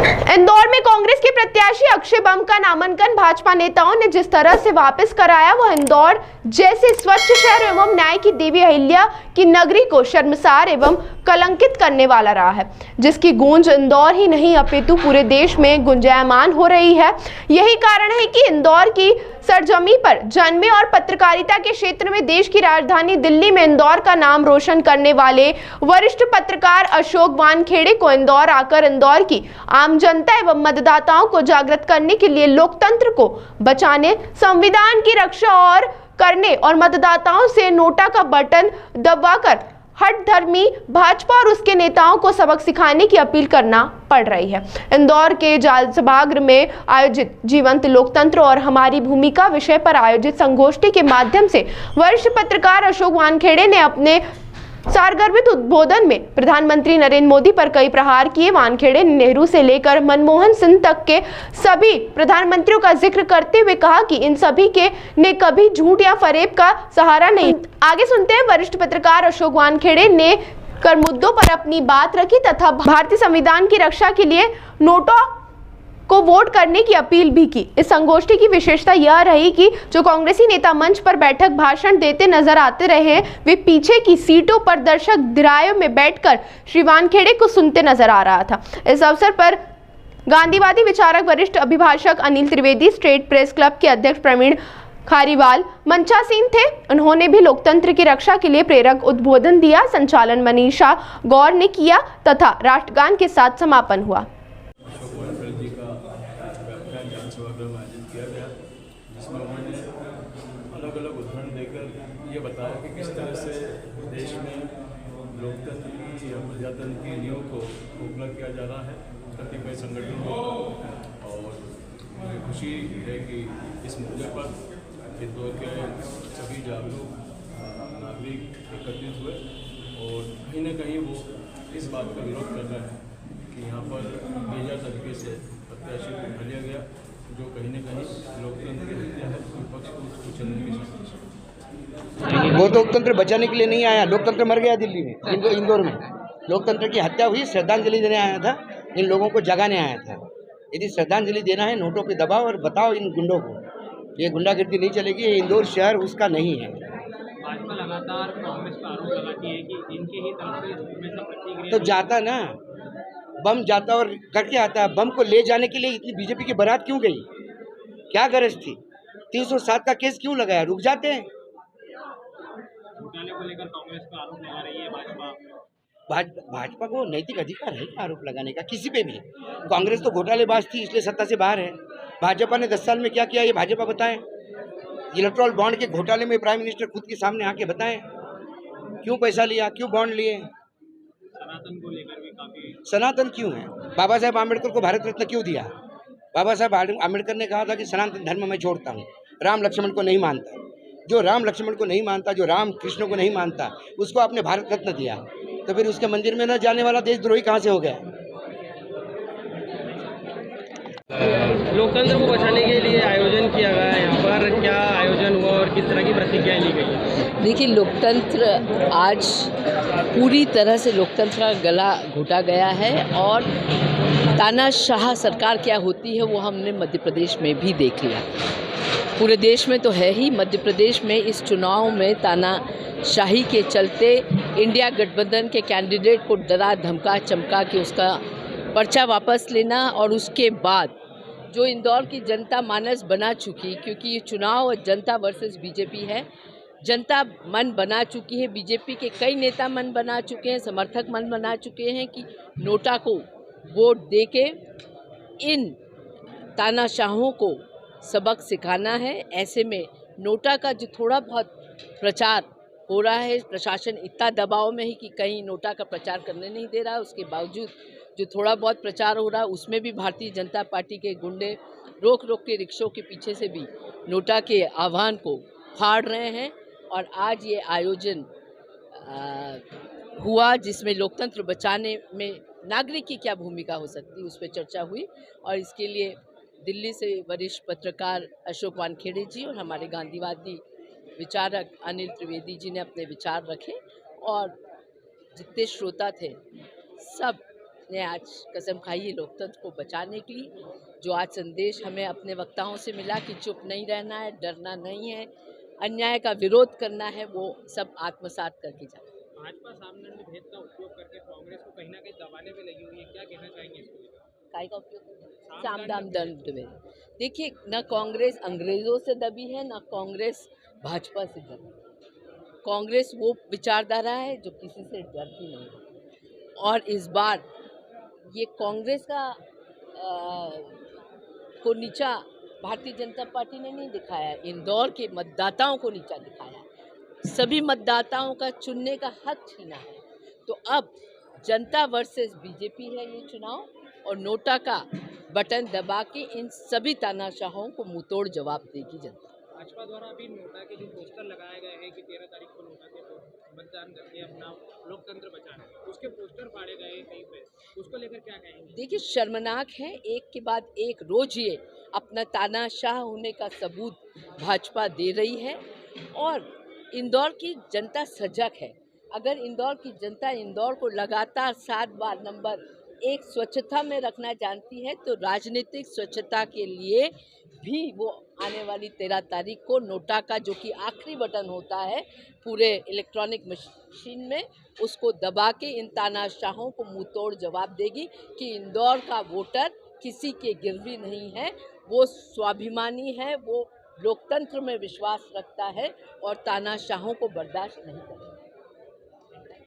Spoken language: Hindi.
इंदौर में कांग्रेस के प्रत्याशी अक्षय बम का नामांकन भाजपा नेताओं ने जिस तरह से वापस कराया, वह इंदौर जैसे स्वच्छ शहर एवं न्याय की देवी अहिल्या की नगरी को शर्मसार एवं कलंकित करने वाला रहा है, जिसकी गूंज इंदौर ही नहीं अपितु पूरे देश में गुंजायमान हो रही है। यही कारण है कि इंदौर की सरजमी पर जन्मे और पत्रकारिता के क्षेत्र में देश की राजधानी दिल्ली में इंदौर का नाम रोशन करने वाले वरिष्ठ पत्रकार अशोक वानखेड़े को इंदौर आकर इंदौर की आम जनता एवं मतदाताओं को जागृत करने के लिए लोकतंत्र को बचाने, संविधान की रक्षा और करने और मतदाताओं से नोटा का बटन दबाकर हठधर्मी भाजपा और उसके नेताओं को सबक सिखाने की अपील करना पड़ रही है। इंदौर के जाल सभागृह में आयोजित जीवंत लोकतंत्र और हमारी भूमिका विषय पर आयोजित संगोष्ठी के माध्यम से वरिष्ठ पत्रकार अशोक वानखेड़े ने अपने सारगर्भित उद्बोधन में प्रधानमंत्री नरेंद्र मोदी पर कई प्रहार किए। वानखेड़े ने नेहरू से लेकर मनमोहन सिंह तक के सभी प्रधानमंत्रियों का जिक्र करते हुए कहा कि इन सभी के ने कभी झूठ या फरेब का सहारा नहीं। आगे सुनते हैं वरिष्ठ पत्रकार अशोक वानखेड़े ने कर मुद्दों पर अपनी बात रखी तथा भारतीय संविधान की रक्षा के लिए नोटा को वोट करने की अपील भी की। इस संगोष्ठी की विशेषता यह रही कि जो कांग्रेसी नेता मंच पर बैठक भाषण देते नजर आते रहे, वे पीछे की सीटों पर दर्शक दिरायों में बैठकर श्री वानखेड़े को सुनते नजर आ रहा था। इस अवसर पर गांधीवादी विचारक वरिष्ठ अभिभाषक Anil Trivedi, state press club के अध्यक्ष प्रवीण खारीवाल मंचासीन थे। उन्होंने भी लोकतंत्र की रक्षा के लिए प्रेरक उद्बोधन दिया। संचालन मनीषा गौर ने किया तथा राष्ट्रगान के साथ समापन हुआ। जिसमें उन्होंने अलग अलग उदाहरण देकर ये बताया कि किस तरह से देश में लोकतंत्र की या प्रजातंत्र की नींव को खोखला किया जा रहा है कतिपय संगठनों को। और मुझे खुशी है कि इस मुद्दे पर इंदौर के सभी जागरूक नागरिक एकत्रित हुए और कहीं न कहीं वो इस बात का विरोध कर रहे हैं कि यहाँ पर बेजा तरीके से प्रत्याशी को उठा लिया गया, जो कहीं न कहीं लोकतंत्र की हत्या है। विपक्ष को उसको चलने की कोशिश। वो लोकतंत्र बचाने के लिए नहीं आया, लोकतंत्र मर गया दिल्ली में, इंदौर में लोकतंत्र की हत्या हुई। श्रद्धांजलि देने आया था, इन लोगों को जगाने आया था। यदि श्रद्धांजलि देना है, नोटों पे दबाओ और बताओ इन गुंडों को ये गुंडागिर्दी नहीं चलेगी। ये इंदौर शहर उसका नहीं है। भाजपा लगातार कांग्रेस पर आरोप लगाती है कि इनके ही तरफ से हमेशा प्रतिक्रिया तो जाता ना, बम जाता और करके आता है। बम को ले जाने के लिए इतनी बीजेपी की बारात क्यों गई? क्या गरज थी? 307 का केस क्यों लगाया? रुक जाते हैं। घोटाले को लेकर कांग्रेस पर आरोप लगा रही है भाजपा को नैतिक अधिकार है आरोप लगाने का किसी पे भी। कांग्रेस तो घोटालेबाज थी, इसलिए सत्ता से बाहर है। भाजपा ने 10 साल में क्या किया, ये भाजपा बताएं। इलेक्ट्रॉल बॉन्ड के घोटाले में प्राइम मिनिस्टर खुद के सामने आके बताएं क्यों पैसा लिया, क्यों बॉन्ड लिए। सनातन को लेकर भी काफी सनातन क्यों है? बाबा साहेब आम्बेडकर को भारत रत्न क्यों दिया? बाबा साहेब आम्बेडकर ने कहा था कि सनातन धर्म मैं छोड़ता हूँ, राम लक्ष्मण को नहीं मानता। जो राम लक्ष्मण को नहीं मानता, जो राम कृष्ण को नहीं मानता, उसको आपने भारत रत्न दिया, तो फिर उसके मंदिर में न जाने वाला देशद्रोही कहाँ से हो गया? लोकतंत्र को बचाने के लिए आयोजन किया गया है, यहाँ पर क्या आयोजन हुआ और किस तरह की प्रतिक्रियाएं ली गई? देखिए, लोकतंत्र आज पूरी तरह से लोकतंत्र का गला घोटा गया है और तानाशाह सरकार क्या होती है वो हमने मध्य प्रदेश में भी देख लिया। पूरे देश में तो है ही, मध्य प्रदेश में इस चुनाव में तानाशाही के चलते इंडिया गठबंधन के कैंडिडेट को डरा धमका चमका के उसका पर्चा वापस लेना और उसके बाद जो इंदौर की जनता मानस बना चुकी, क्योंकि ये चुनाव जनता वर्सेस बीजेपी है, जनता मन बना चुकी है। बीजेपी के कई नेता मन बना चुके हैं, समर्थक मन बना चुके हैं कि नोटा को वोट देके इन तानाशाहों को सबक सिखाना है। ऐसे में नोटा का जो थोड़ा बहुत प्रचार हो रहा है, प्रशासन इतना दबाव में है कि कहीं नोटा का प्रचार करने नहीं दे रहा है। उसके बावजूद जो थोड़ा बहुत प्रचार हो रहा है उसमें भी भारतीय जनता पार्टी के गुंडे रोक रोक के रिक्शों के पीछे से भी नोटा के आह्वान को फाड़ रहे हैं। और आज ये आयोजन हुआ जिसमें लोकतंत्र बचाने में नागरिक की क्या भूमिका हो सकती है उस पर चर्चा हुई। और इसके लिए दिल्ली से वरिष्ठ पत्रकार अशोक वानखेड़े जी और हमारे गांधीवादी विचारक अनिल त्रिवेदी जी ने अपने विचार रखे और जितने श्रोता थे सब ने आज कसम खाई है लोकतंत्र को बचाने की। जो आज संदेश हमें अपने वक्ताओं से मिला कि चुप नहीं रहना है, डरना नहीं है, अन्याय का विरोध करना है, वो सब आत्मसात करके जाए। भाजपा सामदंड भेद का उपयोग करके कांग्रेस को कहीं ना कहीं दबाने में लगी हुई है, क्या कहना चाहेंगे इसको लेकर? काय का उपयोग? साम दाम दंड में। देखिए, न कांग्रेस अंग्रेजों से दबी है, न कांग्रेस भाजपा से दबी। कांग्रेस वो विचारधारा है जो किसी से डरती नहीं है। और इस बार ये कांग्रेस का को नीचा भारतीय जनता पार्टी ने नहीं दिखाया, इंदौर के मतदाताओं को नीचा दिखाया। सभी मतदाताओं का चुनने का हक छीना है। तो अब जनता वर्सेस बीजेपी है ये चुनाव, और नोटा का बटन दबा के इन सभी तानाशाहों को मुंहतोड़ जवाब देगी जनता। भाजपा द्वारा अभी नोटा के जो पोस्टर लगाए गए हैं कि 13 तारीख को नोटा के मतदान करके अपना लोकतंत्र बचाना, उसके पोस्टर फाड़े गए हैं कहीं पे, उसको लेकर क्या कहेंगे? देखिए, शर्मनाक है। एक के बाद एक रोज ये अपना तानाशाह होने का सबूत भाजपा दे रही है। और इंदौर की जनता सजग है। अगर इंदौर की जनता इंदौर को लगातार 7 बार नंबर 1 स्वच्छता में रखना जानती है, तो राजनीतिक स्वच्छता के लिए भी वो आने वाली 13 तारीख को नोटा का, जो कि आखिरी बटन होता है पूरे इलेक्ट्रॉनिक मशीन में, उसको दबा के इन तानाशाहों को मुंहतोड़ जवाब देगी कि इंदौर का वोटर किसी के गिरवी नहीं है, वो स्वाभिमानी है, वो लोकतंत्र में विश्वास रखता है और तानाशाहों को बर्दाश्त नहीं करेगा।